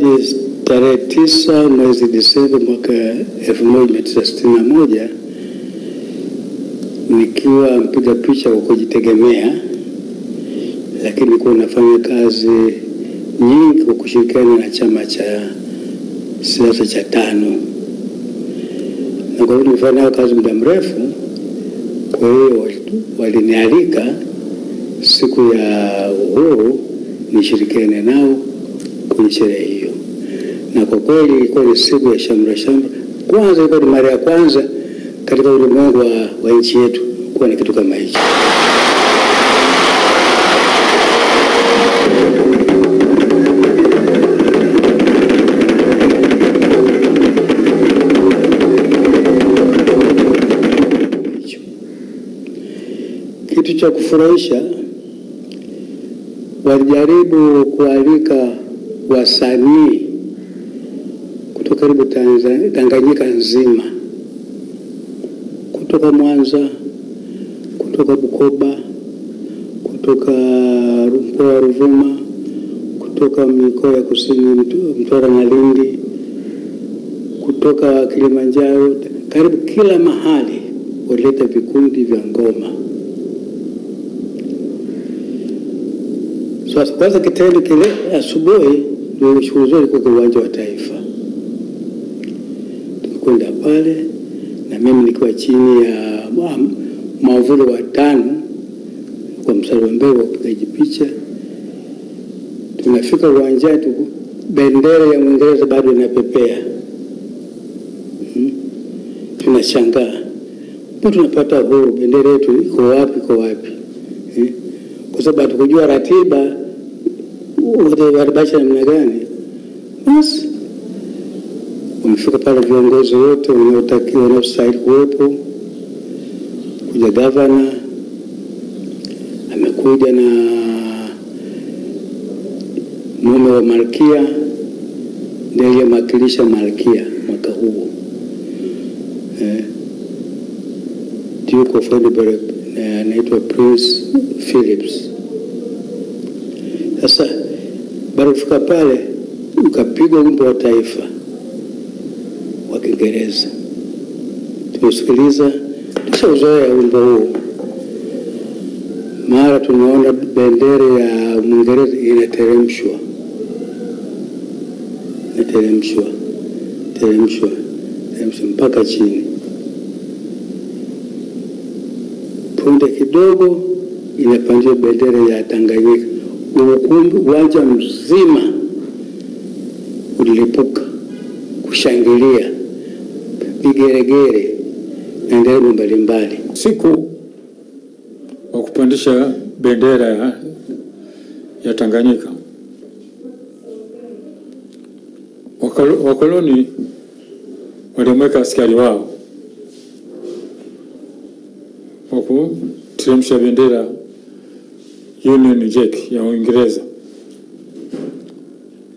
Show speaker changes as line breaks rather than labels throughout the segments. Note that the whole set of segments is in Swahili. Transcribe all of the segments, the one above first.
Mimi tarehe 9 mwezi Disemba mwaka 1961 nikiwa mpiga picha kwa kujitegemea, lakini nilikuwa nafanya kazi nyingi kwa kushirikiana na chama cha siasa cha TANU, na kwa hiyo nilifanya kazi muda mrefu. Kwa hiyo walinialika siku ya uhuru nishirikiane nao kwenye sherehe hiyo, na kwa kweli ilikuwa ni siku ya shamra shamra. Kwanza ilikuwa ni mara ya kwanza katika ulimwengu wa nchi yetu kuwa na kitu kama hicho. Kitu cha kufurahisha, walijaribu kualika wasanii kutoka karibu Tanganyika nzima, kutoka Mwanza, kutoka Bukoba, kutoka mkoa wa Ruvuma, kutoka mikoa ya kusini Mtwara na Lindi, kutoka Kilimanjaro, karibu kila mahali walileta vikundi vya ngoma. Sasa kwanza kitendo kile asubuhi ndio shughuli zote kwa uwanja wa Taifa. Tumekwenda pale na mimi nikiwa chini ya mwavuli wa TANU kwa mstari wa mbele wa kupiga picha. Tunafika uwanjani, bendera ya Uingereza bado inapepea. Tunashangaa, mbona tunapata uhuru, bendera yetu iko wapi, iko wapi? Kwa sababu hatukujua ratiba walibacha namna gani. Basi wamefika pale viongozi wote wanaotakiwa wanaostahili kuwepo. Kuja gavana, amekuja na mume wa Malkia, ndiye aliyemwakilisha Malkia mwaka huu, Duke of Edinburgh, anaitwa Prince Philips. Sasa baada kufika pale ukapigwa wimbo wa taifa wa Kiingereza. Tumesikiliza, tusauzoea wimbo huu. Mara tunaona bendera ya Uingereza inateremshwa mpaka chini. Punde kidogo inapandia bendera ya Tanganyika. Uwanja mzima ulilipuka kushangilia, vigeregere na nderemo mbalimbali.
Siku wa kupandisha bendera ya Tanganyika, wakoloni walimweka askari wao wakuteremsha bendera Union Jack ya Uingereza,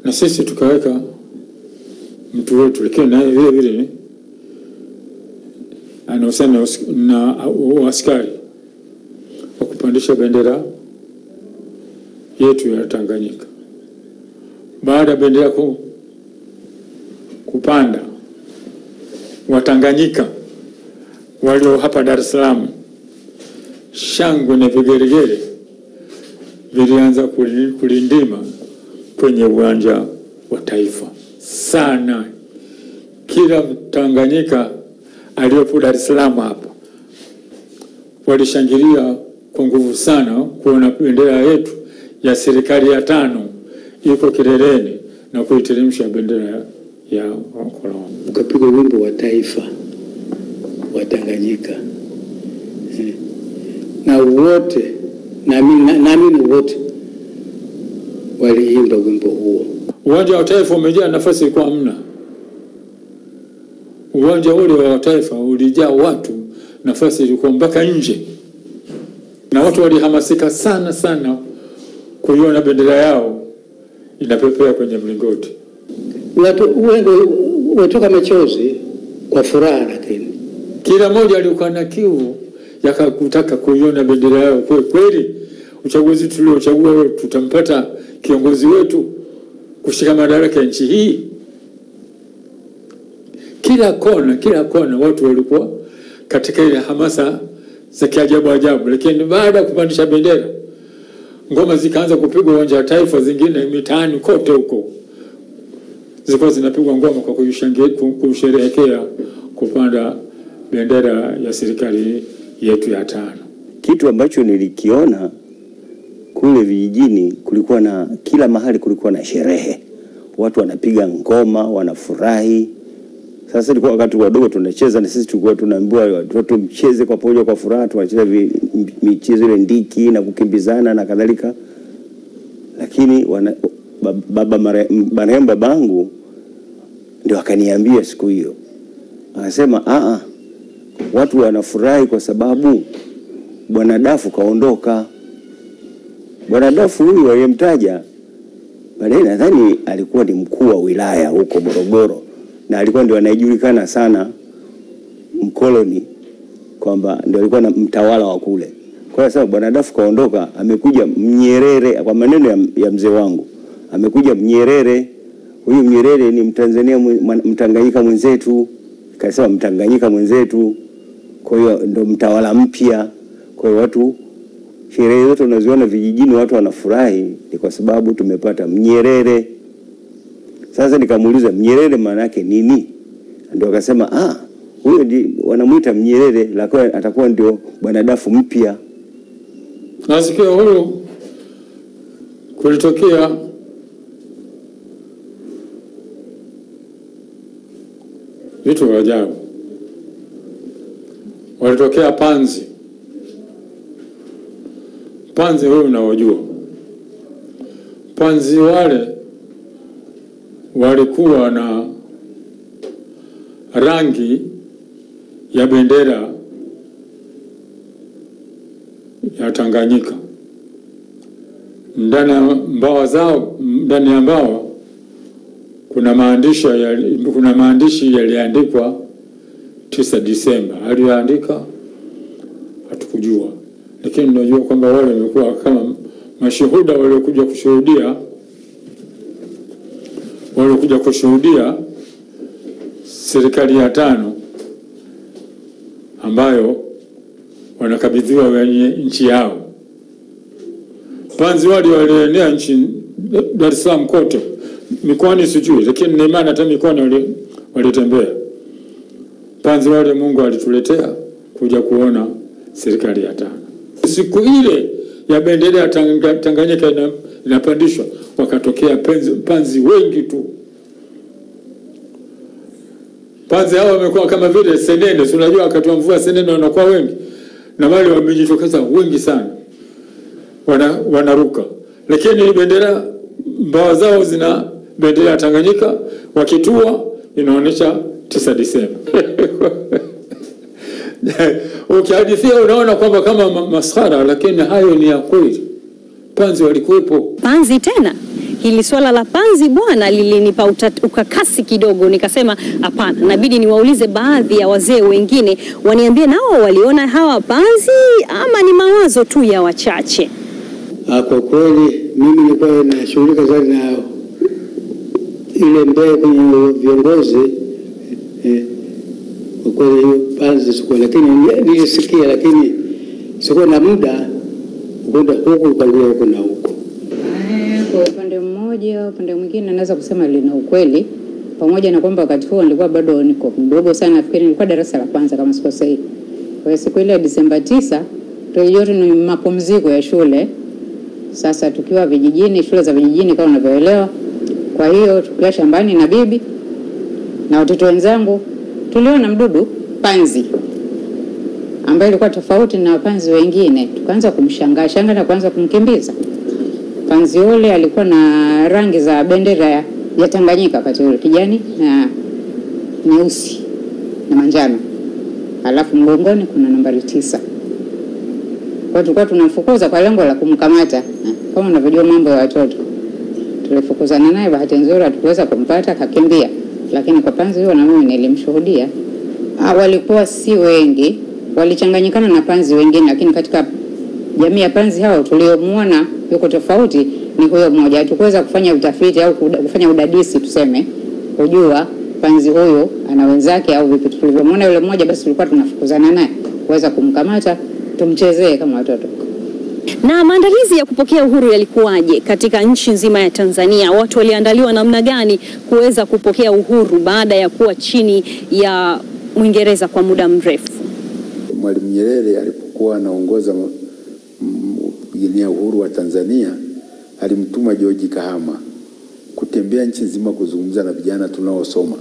na sisi tukaweka mtu wetu, lakini naye vile vile anahusiana na askari wa kupandisha bendera yetu ya Tanganyika. Baada ya bendera kupanda, Watanganyika walio hapa Dar es Salaam, shangwe na vigeregere vilianza kulindima kwenye uwanja wa Taifa sana. Kila Tanganyika aliyopo Dar es Salaam hapa walishangilia kwa nguvu sana kuona bendera yetu ya serikali ya TANU iko kileleni na kuiteremsha bendera ya wakoloni.
Ukapigwa wimbo wa taifa wa Tanganyika, na wote naamini wote waliimba wimbo huo.
Uwanja wa Taifa umejaa, nafasi ilikuwa hamna. Uwanja ule wa Taifa ulijaa watu, nafasi ilikuwa mpaka nje, na watu walihamasika sana sana kuiona bendera yao inapepea kwenye mlingoti.
Watu wengi watoka machozi kwa furaha, lakini
kila mmoja alikuwa na kiu ya kutaka kuiona bendera yao. Kweli uchaguzi tuliochagua tutampata kiongozi wetu kushika madaraka ya nchi hii. Kila kona watu walikuwa katika ile hamasa za kiajabu, lakini baada ya kupandisha bendera, ngoma zikaanza kupigwa uwanja wa Taifa, zingine mitaani kote huko zilikuwa zinapigwa ngoma kwa kusherehekea kupanda bendera ya serikali yetu ya 5.
Kitu ambacho nilikiona kule vijijini, kulikuwa na kila mahali kulikuwa na sherehe, watu wanapiga ngoma, wanafurahi. Sasa ilikuwa wakati wadogo tunacheza, na sisi tulikuwa tunaambiwa watu mcheze kwa pamoja kwa furaha, tunacheza michezo ile ndiki na kukimbizana na kadhalika. Lakini marehemu babangu ndio akaniambia siku hiyo, akasema watu wanafurahi kwa sababu Bwana Dafu kaondoka. Bwana Dafu huyu aliyemtaja baadaye nadhani alikuwa ni mkuu wa wilaya huko Morogoro, na alikuwa ndio anajulikana sana mkoloni, kwamba ndio alikuwa na mtawala wa kule. Kwa sababu Bwana Dafu kaondoka, amekuja Mnyerere. Kwa maneno ya mzee wangu, amekuja Mnyerere. Huyu Mnyerere ni Mtanzania, Mtanganyika mwenzetu. Kasema Mtanganyika mwenzetu, kwa hiyo ndio mtawala mpya. Kwa hiyo watu, sherehe zote unaziona vijijini watu wanafurahi, ni kwa sababu tumepata Mnyerere. Sasa nikamuuliza Mnyerere maana yake nini? Ndio akasema huyo ndiye wanamuita Mnyerere, lakini atakuwa ndio Bwana Dafu mpya.
Nasikia huyo kulitokea vitu vya ajabu. Walitokea panzi huyo unaojua. Panzi wale walikuwa na rangi ya bendera ya Tanganyika. Ndani ya mbawa kuna maandishi yaliandikwa 9 Disemba. Aliandika hatukujua, lakini tunajua kwamba wale wamekuwa kama mashuhuda waliokuja kushuhudia serikali ya 5 ambayo wanakabidhiwa wenye nchi yao. Panzi wale walienea nchi Dar es Salaam kote, mikoani sijui, lakini na imani hata mikoani walitembea. Panzi wale Mungu alituletea kuja kuona serikali ya 5. Siku ile ya bendera ya Tanganyika inapandishwa, wakatokea panzi wengi tu. Panzi hao wamekuwa kama vile senene, unajua wakati wa mvua senene wanakuwa wengi, na wale wamejitokeza wengi sana, wanaruka. Lakini bendera, mbawa zao zina bendera ya Tanganyika, wakitua inaonyesha 9 Disemba. Ukihadithia unaona kwamba kama maskhara, lakini hayo ni ya kweli. Panzi walikuwepo.
Panzi tena? Hili swala la panzi bwana lilinipa ukakasi kidogo, nikasema hapana, inabidi niwaulize baadhi ya wazee wengine waniambie nao waliona hawa panzi ama ni mawazo tu ya wachache.
Kwa kweli mimi nilikuwa nashughulika zaidi na ile mbele kwenye viongozi, kwa kweli hiyo panzi sikuwa, lakini nilisikia, lakini sikuwa na muda kwenda huko kuangalia huko na huko.
Kwa upande mmoja, upande mwingine naweza kusema lina ukweli, pamoja na kwamba wakati huo nilikuwa bado niko mdogo sana, nafikiri nilikuwa darasa la 1 kama sikosei. Kwa siku ile Disemba 9 tulijua ni mapumziko ya shule. Sasa tukiwa vijijini, shule za vijijini kama unavyoelewa. Kwa hiyo tukiwa shambani na bibi na watoto wenzangu, tuliona mdudu panzi ambaye ilikuwa tofauti na panzi wengine. Tukaanza kumshangaa na kuanza kumkimbiza. Panzi yule alikuwa na rangi za bendera ya Tanganyika wakati ule, kijani na nyeusi na manjano. Alafu mgongoni kuna nambari 9. Kwa tulikuwa tunamfukuza kwa lengo la kumkamata. Kama unavyojua mambo ya watoto. Tulifukuzana naye, bahati nzuri hatukuweza kumpata, akakimbia. Lakini kwa panzi huyo na mimi nilimshuhudia. Walikuwa si wengi, walichanganyikana na panzi wengine, lakini katika jamii ya panzi hao tuliomuona yuko tofauti ni huyo mmoja. Hatukuweza kufanya utafiti au kufanya udadisi tuseme kujua panzi huyo ana wenzake au vipi. Tulivyomwona yule mmoja basi tulikuwa tunafukuzana naye kuweza kumkamata tumchezee kama watoto.
Na maandalizi ya kupokea uhuru yalikuwaje katika nchi nzima ya Tanzania? Watu waliandaliwa namna gani kuweza kupokea uhuru baada ya kuwa chini ya Mwingereza kwa muda mrefu?
Mwalimu Nyerere alipokuwa anaongoza kupigania uhuru wa Tanzania, alimtuma George Kahama kutembea nchi nzima kuzungumza na vijana tunaosoma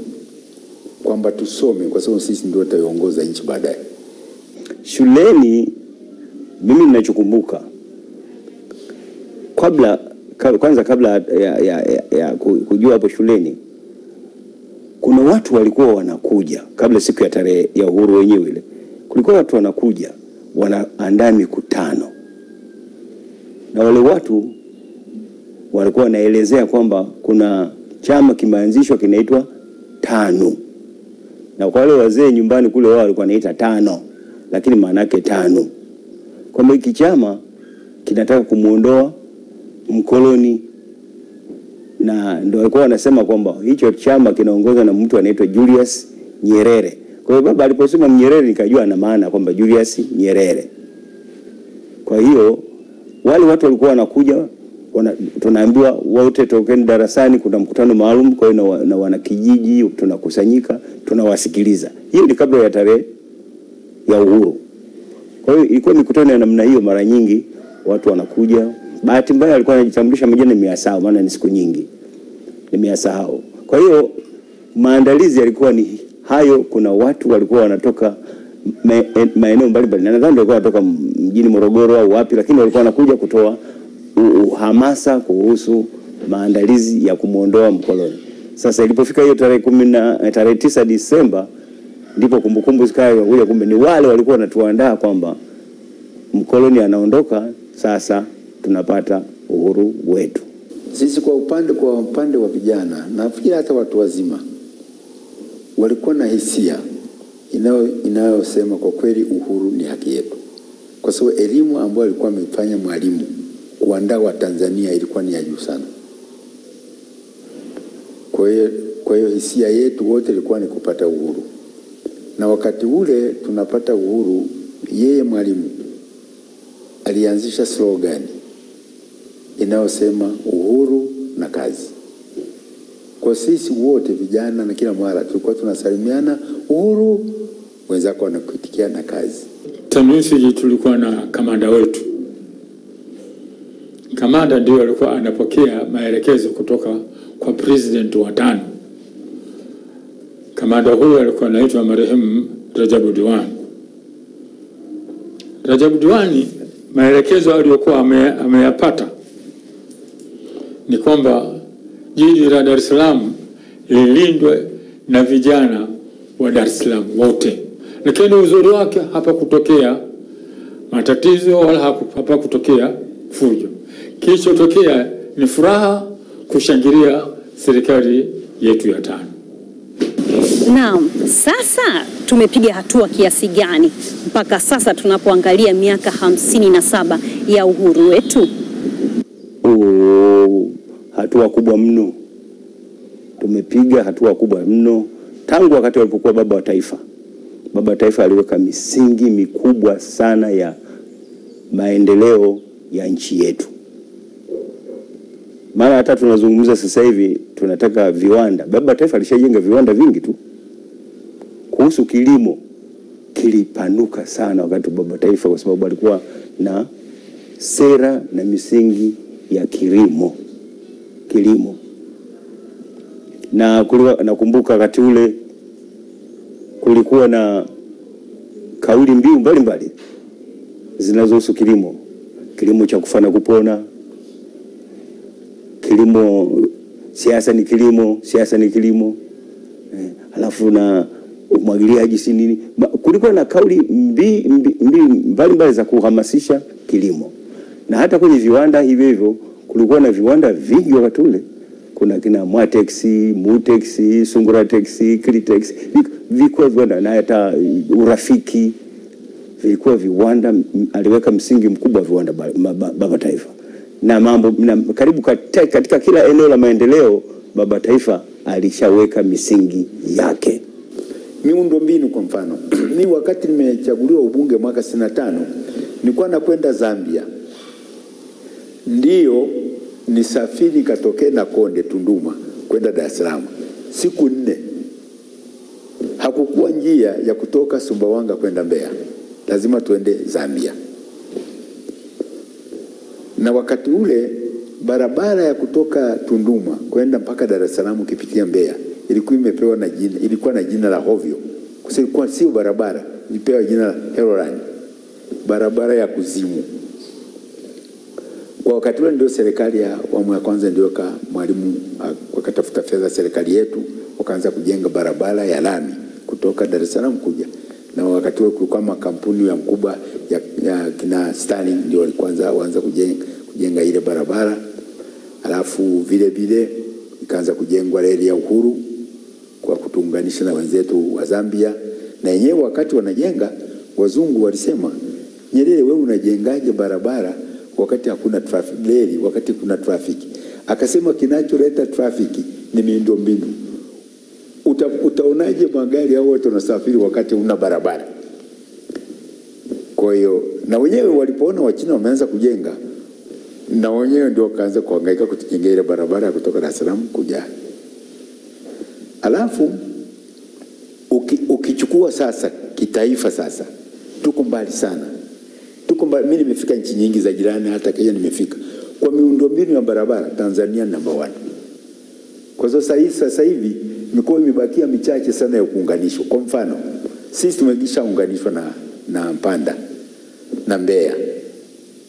kwamba tusome kwa sababu sisi ndio tutaiongoza nchi baadaye.
Shuleni mimi ninachokumbuka kabla ya kujua hapo shuleni, kuna watu walikuwa wanakuja kabla siku ya tarehe ya uhuru wenyewe ile. Kulikuwa watu wanakuja wanaandaa mikutano, na wale watu walikuwa wanaelezea kwamba kuna chama kimeanzishwa kinaitwa TANU, na kwa wale wazee nyumbani kule wao walikuwa wanaita tano, lakini maana yake TANU, kwamba hiki chama kinataka kumuondoa mkoloni. Na ndio walikuwa wanasema kwamba hicho chama kinaongozwa na mtu anaitwa Julius Nyerere. Kwa hiyo baba aliposema Nyerere nikajua ana maana kwamba Julius Nyerere. Kwa hiyo wale watu walikuwa wanakuja, tunaambiwa wote tokeni darasani, kuna mkutano maalum. Kwa hiyo na wanakijiji tunakusanyika, tunawasikiliza. Hiyo ni kabla ya tarehe ya uhuru. Kwa hiyo ilikuwa mikutano ya namna hiyo. Mara nyingi watu wanakuja. Bahati mbaya alikuwa anajitambulisha majina nimeyasahau, maana ni siku nyingi nimeyasahau. Kwa hiyo maandalizi yalikuwa ni hayo. Kuna watu walikuwa wanatoka maeneo mbalimbali, na nadhani walikuwa wanatoka mjini Morogoro au wapi, lakini walikuwa wanakuja kutoa hamasa kuhusu maandalizi ya kumuondoa mkoloni. Sasa ilipofika hiyo tarehe 9 Disemba, ndipo kumbukumbu zikawa kuja, kumbe ni wale walikuwa wanatuandaa kwamba mkoloni anaondoka, sasa tunapata uhuru wetu.
Sisi kwa upande wa vijana, nafikiri hata watu wazima walikuwa na hisia inayosema kwa kweli uhuru ni haki yetu, kwa sababu elimu ambayo alikuwa amefanya Mwalimu kuandaa wa Tanzania ilikuwa ni ya juu sana. Kwa hiyo hisia yetu wote ilikuwa ni kupata uhuru, na wakati ule tunapata uhuru, yeye Mwalimu alianzisha slogan inayosema uhuru na kazi. Kwa sisi wote vijana na kila mara tulikuwa tunasalimiana uhuru, wenzako wanakuitikia na kazi.
TANU tulikuwa na kamanda wetu. Kamanda ndio alikuwa anapokea maelekezo kutoka kwa president wa TANU. Kamanda huyo alikuwa anaitwa marehemu Rajabu Diwani. Rajabu Diwani, maelekezo aliyokuwa ameyapata ni kwamba jiji la Dar es Salaam lilindwe na vijana wa Dar es Salaam wote. Lakini uzuri wake hapa kutokea matatizo wala hapa kutokea fujo. Kilichotokea ni furaha, kushangilia serikali yetu ya TANU.
Naam, sasa tumepiga hatua kiasi gani mpaka sasa tunapoangalia miaka 57 ya uhuru wetu?
Hatua kubwa mno. Tumepiga hatua kubwa mno tangu wakati walipokuwa baba wa taifa. Baba wa taifa aliweka misingi mikubwa sana ya maendeleo ya nchi yetu. Maana hata tunazungumza sasa hivi tunataka viwanda. Baba wa taifa alishajenga viwanda vingi tu. Kuhusu kilimo kilipanuka sana wakati wa baba wa taifa, kwa sababu alikuwa na sera na misingi ya kilimo. Na nakumbuka wakati ule kulikuwa na kauli mbiu mbalimbali zinazohusu kilimo. Kilimo cha kufana kupona, kilimo, siasa ni kilimo, halafu na umwagiliaji si nini. Kulikuwa na kauli mbalimbali za kuhamasisha kilimo. Na hata kwenye viwanda hivyo kulikuwa na viwanda vingi wakati ule. Kuna kina Mwatex, Mutex, Sunguratex, Kilitex, vilikuwa viwanda, na hata Urafiki, vilikuwa viwanda. Aliweka msingi mkubwa viwanda baba taifa. na mambo karibu katika kila eneo la maendeleo baba taifa alishaweka misingi yake.
Miundombinu kwa mfano, mimi wakati nimechaguliwa ubunge mwaka 65 nilikuwa nakwenda Zambia. Ndio nisafiri katokee na Konde Tunduma kwenda Dar es Salaam siku 4. Hakukuwa njia ya kutoka Sumbawanga kwenda Mbeya, lazima tuende Zambia. Na wakati ule barabara ya kutoka Tunduma kwenda mpaka Dar es Salaam kipitia Mbeya ilikuwa na jina la hovyo. Kwa sababu sio barabara, ilipewa jina la Heroline, barabara ya kuzimu. Kwa wakati ule ndio serikali ya awamu ya kwanza ndio Mwalimu wakatafuta fedha serikali yetu wakaanza kujenga barabara ya lami kutoka Dar es Salaam kuja. Na wakati ule kulikuwa makampuni ya mkubwa ya kina Stanley ndio walianza kujenga ile barabara. Alafu vile vile ikaanza kujengwa reli ya Uhuru kwa kutuunganisha na wenzetu wa Zambia. Na yenyewe wakati wanajenga wazungu walisema, Nyerere wewe unajengaje barabara wakati hakuna traffic, reli wakati kuna traffic? Akasema kinacholeta traffic ni miundombinu. Utaonaje magari hao wote wanasafiri wakati una barabara? Kwa hiyo na wenyewe walipoona Wachina wameanza kujenga, na wenyewe ndio wakaanza kuhangaika kutujengea ile barabara ya kutoka Dar es Salaam kuja. Alafu ukichukua sasa kitaifa, sasa tuko mbali sana. Mimi nimefika nchi nyingi za jirani, hata Kenya nimefika. Kwa miundombinu ya barabara Tanzania number 1. Kwa sasa hivi mikoa imebakia michache sana ya kuunganishwa. Kwa mfano sisi tumekishaunganishwa na Mpanda na Mbeya.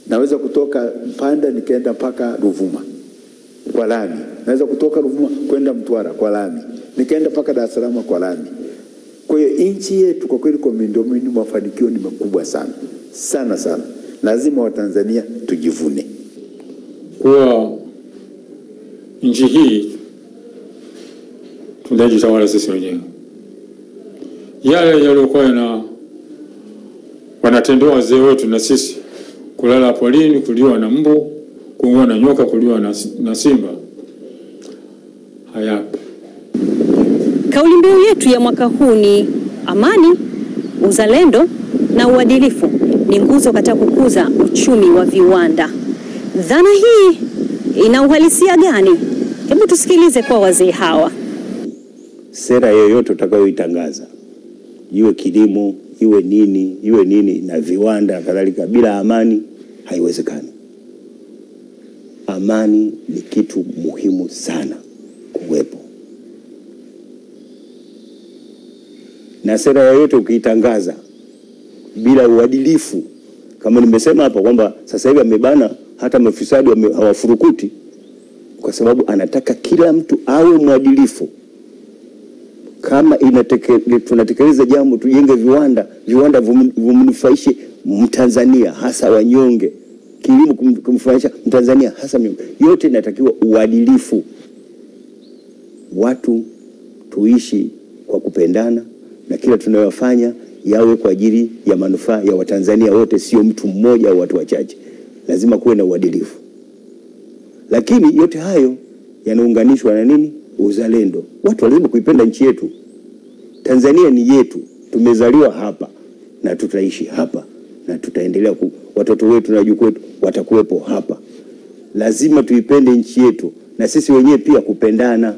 Naweza kutoka Mpanda nikaenda mpaka Ruvuma kwa lami. Naweza kutoka Ruvuma kwenda Mtwara kwa lami. Nikaenda mpaka Dar es Salaam kwa lami. Kwa hiyo nchi yetu kwa kweli kwa miundombinu mafanikio ni makubwa sana. Sana sana. Lazima Watanzania tujivune.
Kwa nchi hii tunajitawala sisi wenyewe. Yale yaliokuwa wanatendewa wazee wetu na sisi, kulala polini, kuliwa na mbu, kuungua na nyoka, kuliwa na simba, hayapo.
Kauli mbiu yetu ya mwaka huu ni amani, uzalendo na uadilifu ni nguzo katika kukuza uchumi wa viwanda. Dhana hii ina uhalisia gani? Hebu tusikilize kwa wazee hawa.
Sera yoyote utakayoitangaza, iwe kilimo, iwe nini na viwanda kadhalika, bila amani haiwezekani. Amani ni kitu muhimu sana kuwepo. Na sera yoyote ukiitangaza bila uadilifu, kama nimesema hapa kwamba sasa hivi amebana hata mafisadi hawafurukuti, kwa sababu anataka kila mtu awe mwadilifu. Kama tunatekeleza jambo tujenge viwanda vumnufaishe Mtanzania hasa wanyonge, kilimo kumfurahisha Mtanzania hasa mnyonge, yote inatakiwa uadilifu. Watu tuishi kwa kupendana na kila tunayofanya yawe kwa ajili ya manufaa ya Watanzania wote, sio mtu mmoja au watu wachache. Lazima kuwe na uadilifu. Lakini yote hayo yanaunganishwa na nini? Uzalendo. Watu lazima kuipenda nchi yetu. Tanzania ni yetu. Tumezaliwa hapa na tutaishi hapa na tutaendelea watoto wetu na wajukuu wetu watakuwepo hapa. Lazima tuipende nchi yetu na sisi wenyewe pia kupendana.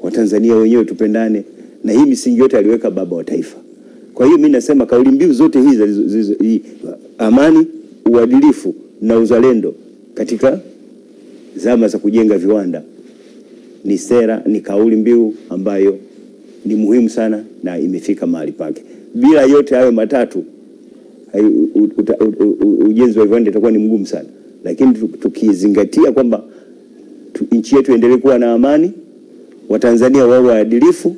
Watanzania wenyewe tupendane, na hii misingi yote aliweka baba wa taifa. Kwa hiyo mimi nasema kauli mbiu zote hizi amani, uadilifu na uzalendo katika zama za kujenga viwanda ni sera, ni kauli mbiu ambayo ni muhimu sana na imefika mahali pake. Bila yote hayo matatu ujenzi wa viwanda itakuwa ni mgumu sana. Lakini tukizingatia kwamba nchi yetu endelee kuwa na amani, Watanzania wawe waadilifu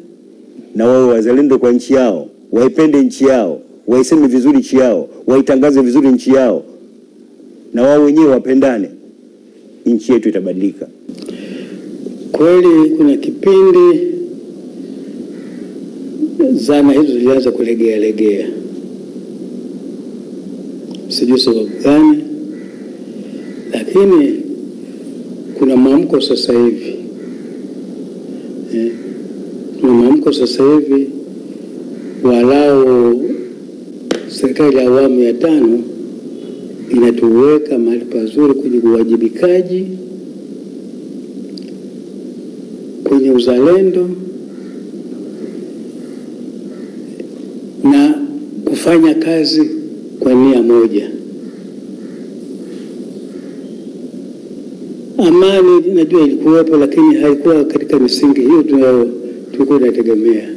na wawe wazalendo kwa nchi yao, waipende nchi yao, waiseme vizuri nchi yao, waitangaze vizuri nchi yao, na wao wenyewe wapendane, nchi yetu itabadilika.
Kweli kuna kipindi zana hizo zilianza kulegea. Sijui sababu gani, lakini Lakini kuna mwamko sasa hivi, kuna mwamko sasa hivi, walau serikali ya awamu ya 5 inatuweka mahali pazuri kwenye uwajibikaji, kwenye uzalendo na kufanya kazi kwa nia moja. Amani najua ilikuwepo, lakini haikuwa katika misingi hiyo tulikuwa tunategemea.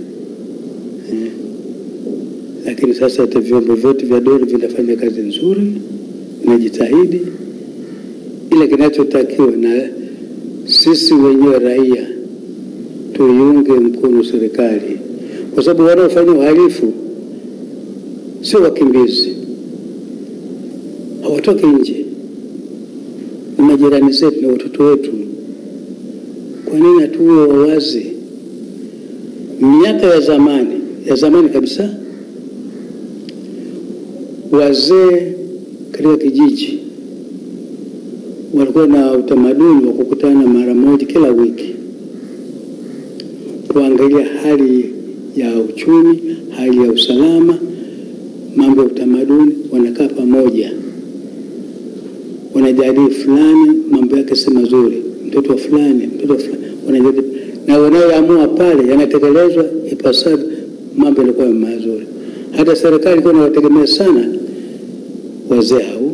Lakini sasa hata vyombo vyote vya dola vinafanya kazi nzuri, vinajitahidi. Ile kinachotakiwa na sisi wenyewe raia tuiunge mkono serikali, kwa sababu wanaofanya uhalifu sio wakimbizi, hawatoki nje, ni majirani zetu na watoto wetu. Kwa nini hatuwe wawazi? Miaka ya zamani kabisa, wazee katika kijiji walikuwa na utamaduni wa kukutana mara moja kila wiki, kuangalia hali ya uchumi, hali ya usalama, mambo ya utamaduni. Wanakaa pamoja, wanajadili fulani mambo yake si mazuri, mtoto wa fulani, wanajadili, na wanayoamua pale yanatekelezwa ipasavyo, mambo yalikuwa mazuri. Hata serikali ilikuwa inawategemea sana wazee hao.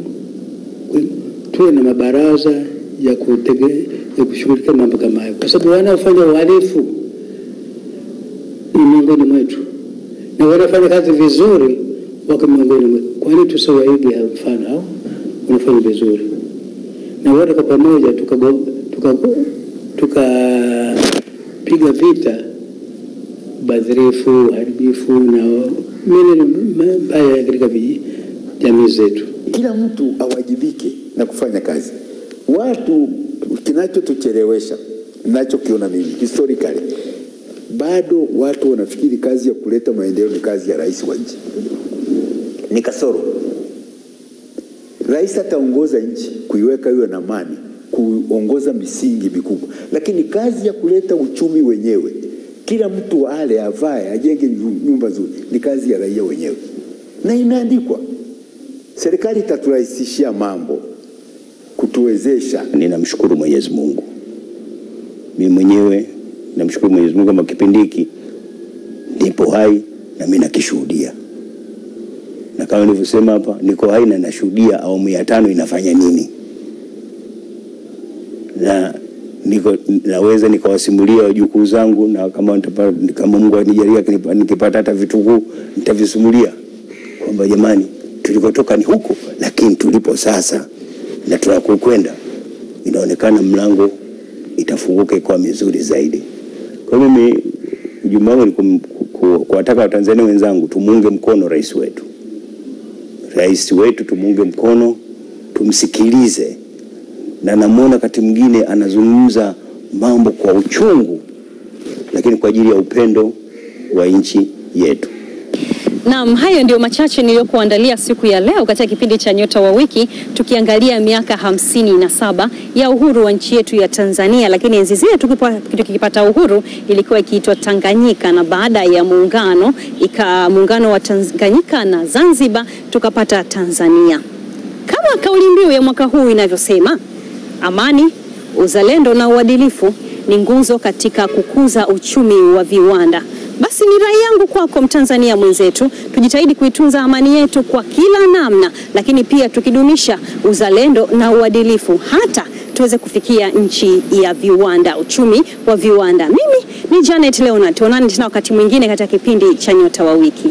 Tuwe na mabaraza ya kushughulikia mambo kama hayo, kwa sababu wanaofanya uhalifu ni miongoni mwetu, na wanafanya kazi vizuri wako miongoni mwetu. Kwa nini tusiwaige mfano hao? Wanafanya vizuri, na wote kwa pamoja tukapiga vita ubadhirifu, uharibifu na menendo mbaya katika jamii zetu.
Kila mtu awajibike na kufanya kazi. Watu kinachotuchelewesha, ninachokiona mimi historically, bado watu wanafikiri kazi ya kuleta maendeleo ni kazi ya rais wa nchi. Ni kasoro. Rais ataongoza nchi, kuiweka iwe na amani, kuongoza misingi mikubwa, lakini kazi ya kuleta uchumi wenyewe, kila mtu ale, avae, ajenge nyumba nzuri, ni kazi ya raia wenyewe, na imeandikwa. Serikali itaturahisishia mambo, kutuwezesha.
Ninamshukuru Mwenyezi Mungu. Mimi mwenyewe namshukuru Mwenyezi Mungu kama kipindi hiki nipo hai na mimi nakishuhudia. Na kama nilivyosema hapa, niko hai na nashuhudia awamu ya 5 inafanya nini. Na naweza nikawasimulia wajukuu zangu, na kama Mungu anijalia nikipata hata vitukuu nitavisimulia kwamba jamani, tulikotoka ni huko, lakini tulipo sasa na tunakokwenda inaonekana mlango itafunguka kwa mizuri zaidi. Kwa mimi ujumbe wangu ni kuwataka Watanzania wenzangu tumuunge mkono rais wetu, tumuunge mkono, tumsikilize. Na namuona wakati mwingine anazungumza mambo kwa uchungu, lakini kwa ajili ya upendo wa nchi yetu.
Naam, hayo ndio machache niliyokuandalia siku ya leo katika kipindi cha Nyota wa Wiki, tukiangalia miaka 57 ya uhuru wa nchi yetu ya Tanzania. Lakini enzi zile tukipata uhuru ilikuwa ikiitwa Tanganyika, na baada ya muungano wa Tanganyika na Zanzibar tukapata Tanzania. Kama kauli mbiu ya mwaka huu inavyosema, amani, uzalendo na uadilifu ni nguzo katika kukuza uchumi wa viwanda. Basi ni rai yangu kwako Mtanzania mwenzetu, tujitahidi kuitunza amani yetu kwa kila namna, lakini pia tukidumisha uzalendo na uadilifu, hata tuweze kufikia nchi ya viwanda, uchumi wa viwanda. Mimi ni Janet Leonard, tuonane tena wakati mwingine katika kipindi cha Nyota wa Wiki.